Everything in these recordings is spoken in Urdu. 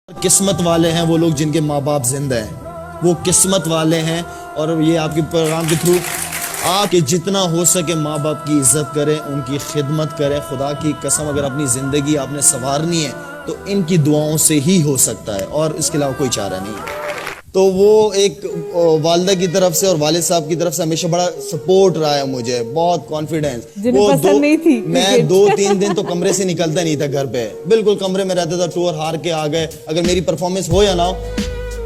قسمت والے ہیں وہ لوگ جن کے ماں باپ زندہ ہیں، وہ قسمت والے ہیں. اور یہ آپ کے پروگرام کے تھرو آپ کے جتنا ہو سکے ماں باپ کی عزت کریں، ان کی خدمت کریں. خدا کی قسم اگر اپنی زندگی آپ نے سنوارنی ہے تو ان کی دعاؤں سے ہی ہو سکتا ہے، اور اس کے علاوہ کوئی چارہ نہیں ہے. تو وہ ایک والدہ کی طرف سے اور والد صاحب کی طرف سے ہمیشہ بڑا سپورٹ رہا ہے مجھے، بہت کانفیڈینس. وہ پسند نہیں تھی، میں 2-3 دن تو کمرے سے نکلتا نہیں تھا گھر پہ، بالکل کمرے میں رہتا تھا. ٹور ہار کے آ گئے، اگر میری پرفارمنس ہو یا نہ ہو،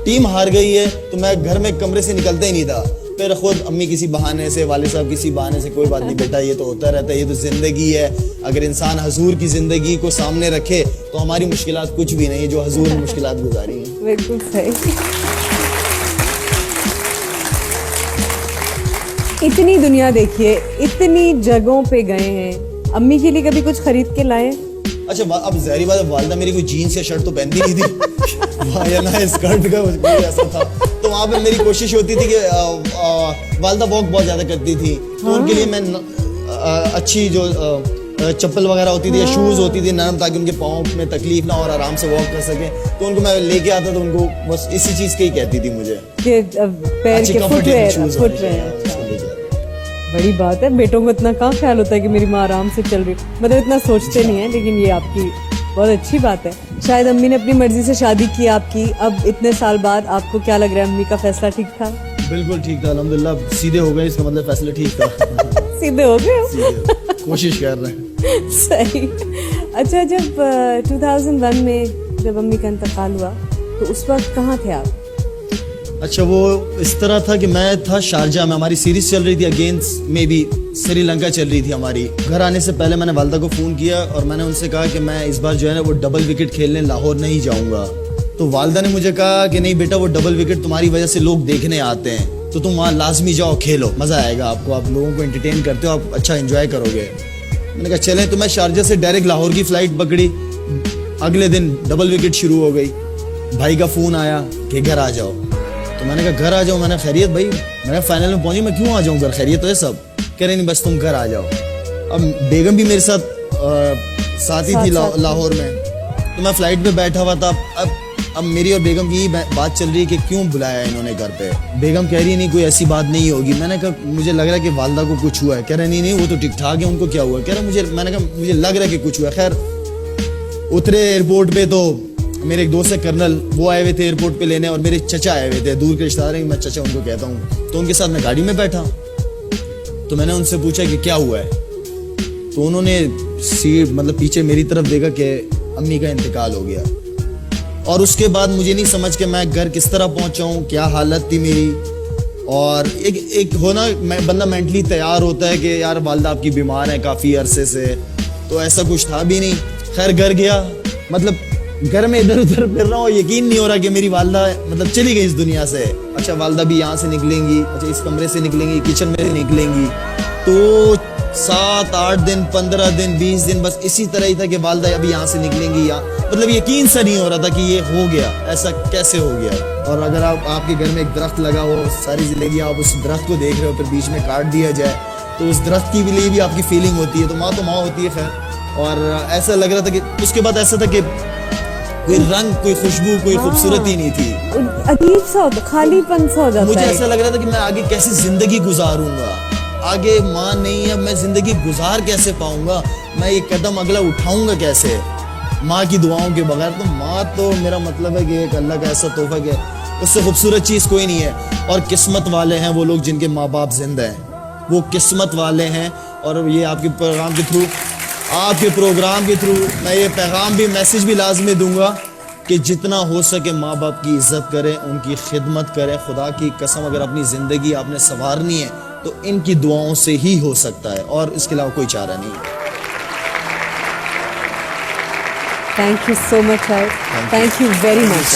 ٹیم ہار گئی ہے تو میں گھر میں کمرے سے نکلتا ہی نہیں تھا. پھر خود امی کسی بہانے سے، والد صاحب کسی بہانے سے، کوئی بات نہیں بیٹا یہ تو ہوتا رہتا ہے، یہ تو زندگی ہے. اگر انسان حضور کی زندگی کو سامنے رکھے تو ہماری مشکلات کچھ بھی نہیں جو حضور نے مشکلات گزاری ہیں. بالکل صحیح. اتنی دنیا دیکھیے، اتنی جگہوں پہ گئے ہیں، امی کے لیے کبھی کچھ خرید کے لائے؟ اچھا اب ظاہری بات ہے والدہ میری کوئی جینس یا شرٹ تو پہنتی نہیں تھی یا نہ اسکرٹ کا ایسا تھا، تو وہاں پہ میری کوشش ہوتی تھی کہ والدہ واک بہت زیادہ کرتی تھی تو ان کے لیے میں اچھی جو چپل وغیرہ ہوتی تھی یا شوز ہوتی تھی نرم، تاکہ ان کے پاؤں میں تکلیف نہ اور آرام سے واک کر سکیں، تو ان کو میں لے کے آتا تو ان کو بس اسی چیز کا ہی کہتی تھی مجھے کہ پیر کے فٹ ویئر. بڑی بات ہے، بیٹوں کو اتنا کہاں خیال ہوتا ہے کہ میری ماں آرام سے چل رہی، مطلب اتنا سوچتے نہیں ہیں، لیکن یہ آپ کی بہت اچھی بات ہے. شاید امی نے اپنی مرضی سے شادی کی آپ کی، اب اتنے سال بعد آپ کو کیا لگ رہا ہے امی کا فیصلہ ٹھیک تھا؟ بالکل ٹھیک تھا، الحمدللہ سیدھے ہو گئے، اس کا مطلب فیصلہ ٹھیک تھا. سیدھے ہو گئے، کوشش کر رہے ہیں. صحیح. اچھا، جب 2001 میں جب امی کا انتقال ہوا تو اس وقت کہاں تھے آپ؟ اچھا وہ اس طرح تھا کہ میں تھا شارجہ میں، ہماری سیریز چل رہی تھی اگینسٹ میں بھی سری لنکا چل رہی تھی ہماری. گھر آنے سے پہلے میں نے والدہ کو فون کیا اور میں نے ان سے کہا کہ میں اس بار جو ہے نا وہ ڈبل وکٹ کھیلنے لاہور نہیں جاؤں گا. تو والدہ نے مجھے کہا کہ نہیں بیٹا، وہ ڈبل وکٹ تمہاری وجہ سے لوگ دیکھنے آتے ہیں تو تم وہاں لازمی جاؤ، کھیلو، مزہ آئے گا آپ کو، آپ لوگوں کو انٹرٹین کرتے ہو، آپ اچھا انجوائے کرو گے. میں نے کہا چلیں. تو میں شارجہ سے ڈائریکٹ لاہور کی فلائٹ پکڑی. اگلے دن ڈبل وکٹ شروع ہو گئی. بھائی کا فون آیا کہ گھر آ جاؤ. تو میں نے کہا گھر آ جاؤ. میں نے خیریت بھائی، میں نے فائنل میں پہنچی، میں کیوں آ جاؤں گھر، خیریت تو ہے سب. کہہ رہے نہیں بس تم گھر آ جاؤ. اب بیگم بھی میرے ساتھ ہی تھی لاہور میں. تو میں فلائٹ پہ بیٹھا ہوا تھا. اب میری اور بیگم کی بات چل رہی ہے کہ کیوں بلایا انہوں نے گھر پہ. بیگم کہہ رہی ہے نہیں کوئی ایسی بات نہیں ہوگی. میں نے کہا مجھے لگ رہا ہے کہ والدہ کو کچھ ہوا ہے. کہہ رہے نہیں وہ تو ٹھیک ٹھاک ہے، ان کو کیا ہوا. کہہ رہے میں نے کہا مجھے لگ رہا ہے کہ کچھ ہوا ہے. خیر اترے ایئرپورٹ پہ تو میرے ایک دوست ہے کرنل، وہ آئے ہوئے تھے ایئرپورٹ پہ لینے، اور میرے چچا آئے ہوئے تھے، دور کے رشتہ دار ہیں، میں چچا ان کو کہتا ہوں. تو ان کے ساتھ میں گاڑی میں بیٹھا. تو میں نے ان سے پوچھا کہ کیا ہوا ہے. تو انہوں نے سیٹ مطلب پیچھے میری طرف دیکھا کہ امی کا انتقال ہو گیا. اور اس کے بعد مجھے نہیں سمجھ کہ میں گھر کس طرح پہنچا ہوں، کیا حالت تھی میری. اور ایک ہونا بندہ مینٹلی تیار ہوتا ہے کہ یار والدہ آپ کی بیمار ہیں کافی عرصے سے، تو ایسا کچھ تھا بھی نہیں. خیر گھر گیا، مطلب گھر میں ادھر ادھر پھر رہا ہوں، یقین نہیں ہو رہا کہ میری والدہ مطلب چلی گئی اس دنیا سے. اچھا والدہ بھی یہاں سے نکلیں گی، اچھا اس کمرے سے نکلیں گی، کچن میں سے نکلیں گی. تو 7-8 دن 15 دن 20 دن بس اسی طرح ہی تھا کہ والدہ ابھی یہاں سے نکلیں گی، یا مطلب یقین سا نہیں ہو رہا تھا کہ یہ ہو گیا، ایسا کیسے ہو گیا. اور اگر آپ کے گھر میں ایک درخت لگا ہو، ساری زندگی آپ اس درخت کو دیکھ رہے ہو، پھر بیچ میں کاٹ دیا جائے تو اس درخت کی لیے بھی آپ کی فیلنگ ہوتی ہے. تو ماں ہوتی ہے. خیر اور ایسا لگ رہا تھا کہ اس کے بعد ایسا تھا کہ کوئی رنگ، کوئی خوشبو، کوئی خوبصورتی نہیں تھی. عجیب سا ہوتا، خالی پن سا ہو جاتا ہے. مجھے ایسا لگ رہا تھا کہ میں آگے کیسے زندگی گزاروں گا. آگے ماں نہیں ہے، میں زندگی گزار کیسے پاؤں گا، میں یہ قدم اگلا اٹھاؤں گا کیسے ماں کی دعاؤں کے بغیر. تو ماں تو میرا مطلب ہے کہ ایک اللہ کا ایسا تحفہ کہ اس سے خوبصورت چیز کوئی نہیں ہے. اور قسمت والے ہیں وہ لوگ جن کے ماں باپ زندہ ہیں، وہ قسمت والے ہیں. اور یہ آپ کے پروگرام کے تھرو میں یہ پیغام بھی، میسج بھی لازمی دوں گا کہ جتنا ہو سکے ماں باپ کی عزت کریں، ان کی خدمت کریں. خدا کی قسم اگر اپنی زندگی آپ نے سنوارنی ہے تو ان کی دعاؤں سے ہی ہو سکتا ہے، اور اس کے علاوہ کوئی چارہ نہیں ہے. Thank you so much. Thank you very much.